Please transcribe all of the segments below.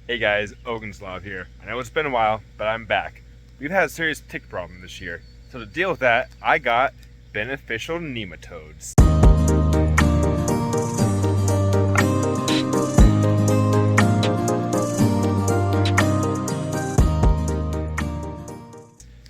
Hey guys, Ogonslav here. I know it's been a while, but I'm back. We've had a serious tick problem this year, so to deal with that, I got beneficial nematodes.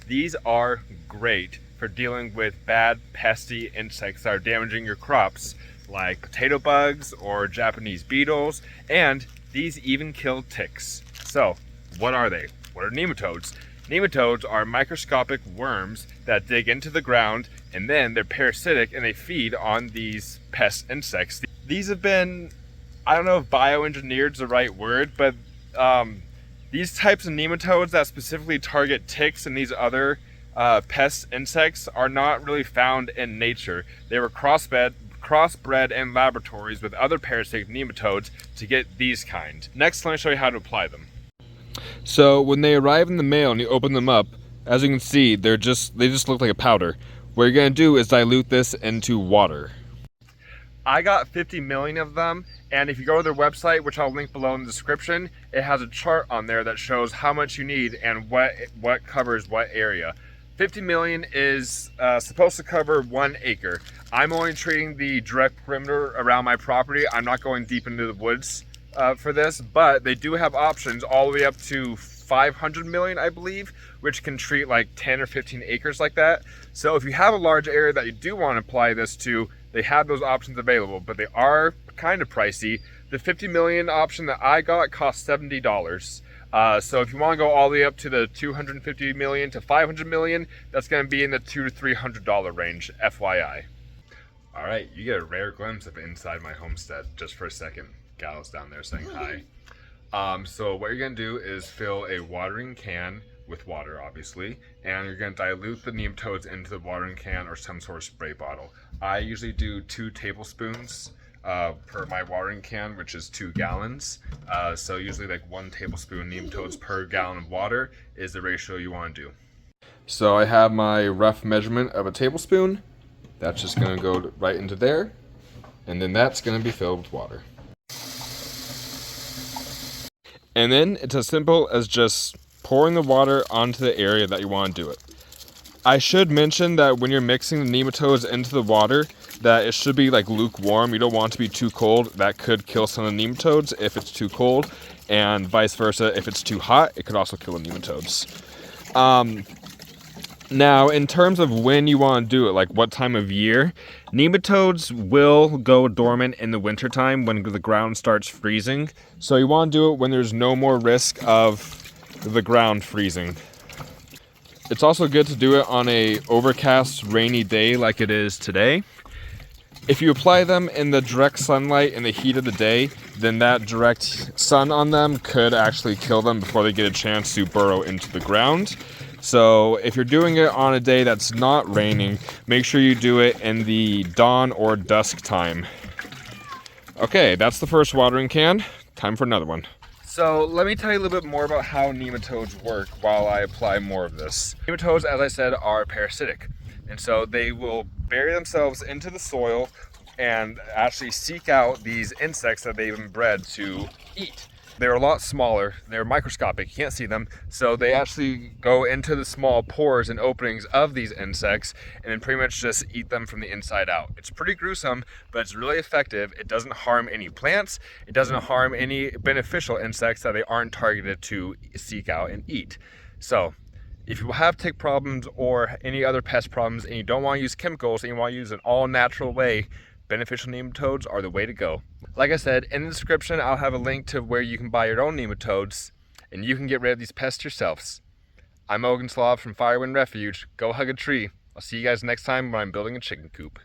These are great for dealing with bad, pesty insects that are damaging your crops, like potato bugs or Japanese beetles, and these even kill ticks. So, what are they? What are nematodes? Nematodes are microscopic worms that dig into the ground, and then they're parasitic and they feed on these pest insects. These have been, I don't know if bioengineered is the right word, but these types of nematodes that specifically target ticks and these other pest insects are not really found in nature. They were crossbred in laboratories with other parasitic nematodes to get these kind. Next, let me show you how to apply them. So when they arrive in the mail and you open them up, as you can see, they just look like a powder. What you're gonna do is dilute this into water. I got 50 million of them, and if you go to their website, which I'll link below in the description, it has a chart on there that shows how much you need and what covers what area. 50 million is supposed to cover 1 acre. I'm only treating the direct perimeter around my property. I'm not going deep into the woods for this, but they do have options all the way up to 500 million, I believe, which can treat like 10 or 15 acres like that. So if you have a large area that you do want to apply this to, they have those options available, but they are kind of pricey. The 50 million option that I got cost $70. So if you want to go all the way up to the 250 million to 500 million, that's going to be in the $200 to $300 range, FYI. All right, you get a rare glimpse of inside my homestead just for a second. Gal's down there saying hi. So what you're going to do is fill a watering can with water, obviously, and you're going to dilute the nematodes into the watering can or some sort of spray bottle. I usually do 2 tablespoons per my watering can, which is 2 gallons. So usually like 1 tablespoon nematodes per gallon of water is the ratio you want to do. So I have my rough measurement of a tablespoon. That's just going to go right into there, and then that's going to be filled with water. And then it's as simple as just pouring the water onto the area that you want to do it. I should mention that when you're mixing the nematodes into the water, that it should be like lukewarm. You don't want it to be too cold. That could kill some of the nematodes if it's too cold, and vice versa. If it's too hot, it could also kill the nematodes. Now, in terms of when you want to do it, like what time of year, nematodes will go dormant in the wintertime when the ground starts freezing. So you want to do it when there's no more risk of the ground freezing. It's also good to do it on a overcast, rainy day like it is today. If you apply them in the direct sunlight in the heat of the day, then that direct sun on them could actually kill them before they get a chance to burrow into the ground. So if you're doing it on a day that's not raining, make sure you do it in the dawn or dusk time. Okay, that's the first watering can. Time for another one. So let me tell you a little bit more about how nematodes work while I apply more of this. Nematodes, as I said, are parasitic. And so they will bury themselves into the soil and actually seek out these insects that they've been bred to eat. They're a lot smaller, they're microscopic, you can't see them, so they actually go into the small pores and openings of these insects and then pretty much just eat them from the inside out. It's pretty gruesome, but it's really effective. It doesn't harm any plants, it doesn't harm any beneficial insects that they aren't targeted to seek out and eat. So, if you have tick problems or any other pest problems and you don't want to use chemicals and you want to use an all-natural way, beneficial nematodes are the way to go. Like I said, in the description, I'll have a link to where you can buy your own nematodes and you can get rid of these pests yourselves. I'm Ogonslav from Firewind Refuge. Go hug a tree. I'll see you guys next time when I'm building a chicken coop.